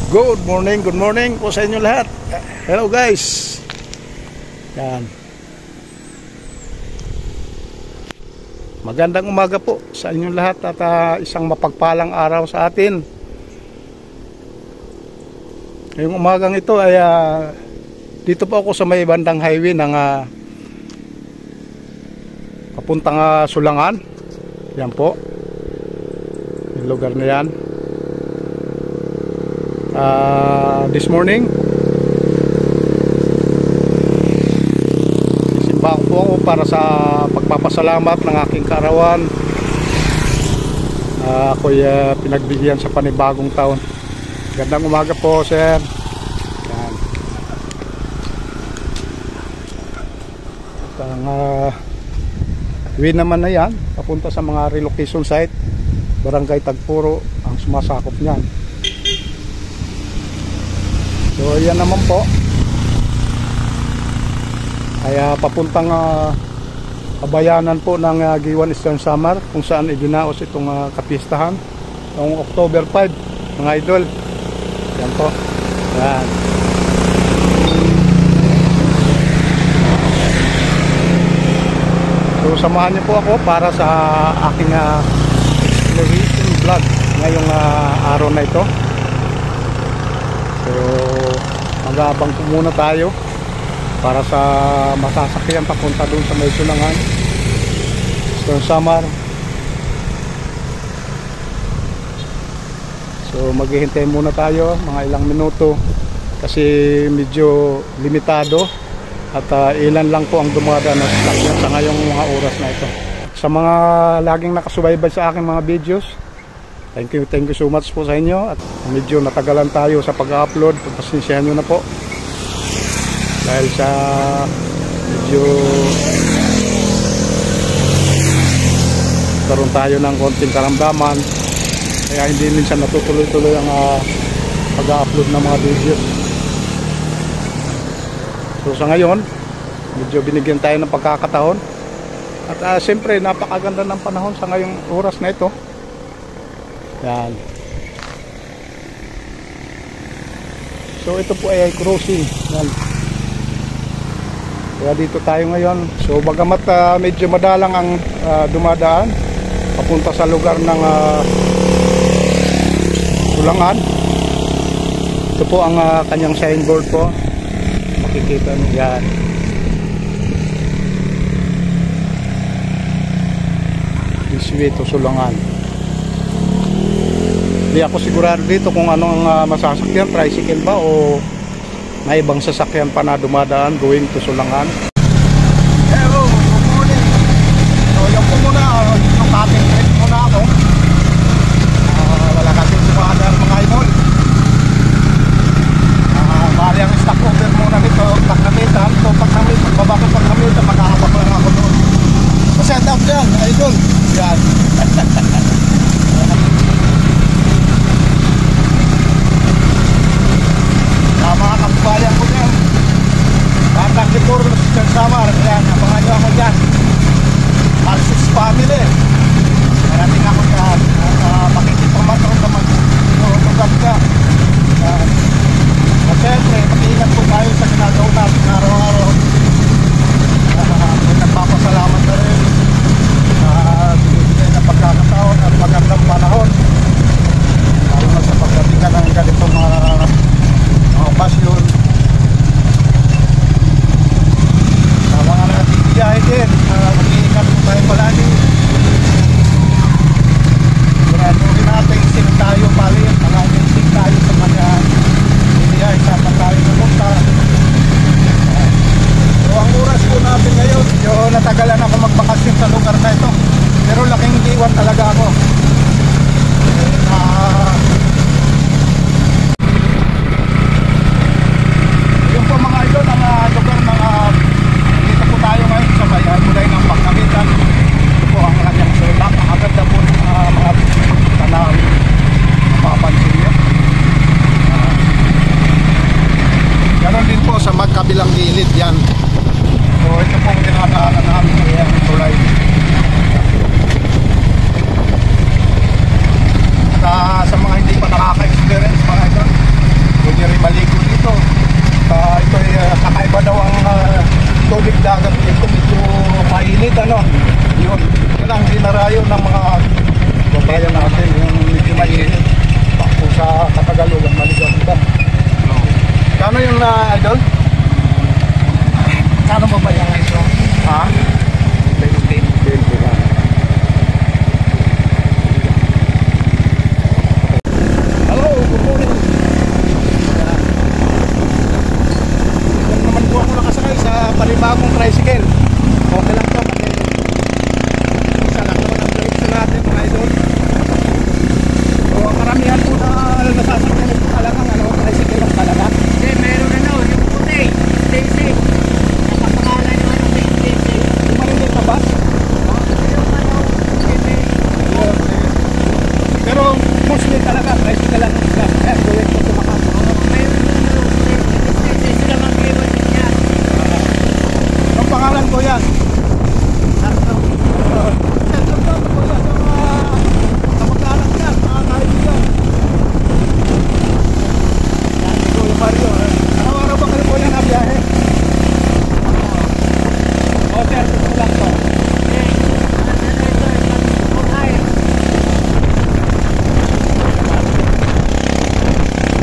Good morning po sa inyo lahat. Hello guys. Yan. Magandang umaga po sa inyong lahat at isang mapagpalang araw sa atin. Ngayong umagang ito ay dito po ako sa may bandang highway ng papuntang Sulangan. Yan po. Yung lugar na yan. This morning simba po ako para sa pagpapasalamat ng aking kaarawan. Ako'y pinagbigyan sa panibagong taon. Gandang umaga po, sir. Yan. At ang way naman na yan papunta sa mga relocation site, Barangay Tagpuro ang sumasakop niyan. So yan naman po ay papuntang kabayanan po ng Giwan Eastern Samar, kung saan idinaos itong kapistahan noong October 5, mga idol. Yan po. Yan. So samahan niyo po ako para sa aking exploration vlog ngayong araw na ito. So mag-aabang po muna tayo para sa masasakyan papunta doon sa may Sulangan, Eastern Samar. So maghihintay muna tayo mga ilang minuto kasi medyo limitado at ilan lang po ang dumadaan na sasakyan sa ngayong mga oras na ito. Sa mga laging nakasubaybay sa aking mga videos, thank you so much po sa inyo. At medyo natagalan tayo sa pag-upload. Pasensyahan nyo na po dahil sa medyo karoon tayo ng konting karamdaman, kaya hindi minsan natutuloy-tuloy ang pag-upload ng mga videos. So sa ngayon medyo binigyan tayo ng pagkakataon. At siyempre napakaganda ng panahon sa ngayong oras na ito. Yan. So ito po ay crossing. Yan. Kaya dito tayo ngayon. So bagamat medyo madalang ang dumadaan papunta sa lugar ng Sulangan. Ito po ang kanyang signboard po. Makikita nyo yan. This way to Sulangan. Hindi ako sigurado dito kung ano ang masasakyan, tricycle ba o may ibang sasakyan pa na dumadaan going to Sulangan. Hello, good morning. So yan po muna, yung ating trip muna ako. Wala kasing dumadaan mga idol. Bali ang stock over muna nito, pag-namitan. So pagbabakit pag-namitan, makahabak lang ako doon. Set up dyan, idol. Yan. Mga kababayan ko dyan, Bandang Tagpuro, Eastern Samar. Yan, abangan nyo ako dyan. Alsus family. Narating ako dyan. Makikipamaton ka mag-tugat ka. At syempre, mag-iingat po tayo sa ginagawa natin araw-araw. Nagpapasalamat na rin. Binibigay na pagkakataon at magandang panahon. Lalo na sa pagdatingan ng ganitong mga okasyon. Sa mga natin biyahe din, mag-iingat po tayo palagi. tubig dagat dito medyo mainit ano. Yun ang dinarayo ng mga babayan natin, yung medyo mainit. Kung sa Katagalugan, maligaw diba? Kano yung idol? Kano ba ba yung ito? Ha? 20 lang. Hello, good morning. Kung naman po ako nakasakay sa panibagong tricycle, okay lang po. Isa lang naman ang direction natin mga idol. So karamihan po na nasasakyan ito talagang tricycle lang talaga. Hindi, meron yung puti, Stacy. Nakapangalan yung Stacy. Yung marinig na bus? Pero mostly talaga tricycle lang sila. Kaya gawin ko sumakas. Sila ang kewan niya. Ang pangalan ko yan. Sarto. Kapag-anak yan, mga kaibigan. Yan, si Kuya Mario. Araw-araw ba kayo po yan na biyahe? O, sir, gusto lang to.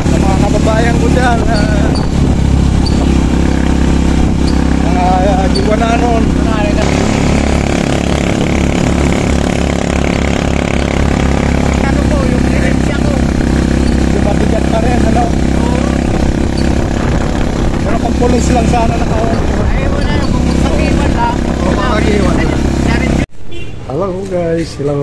Sa mga kababayan ko dyan, mga Iwananon, Ano po, yung diretsya ko. mabigat pa rin, ano? Pero kung pulis lang sana nakawal. Ay, wala na. Kung mag-iwan lang. Mag-iwan lang. Diretsya. Hello guys, hello.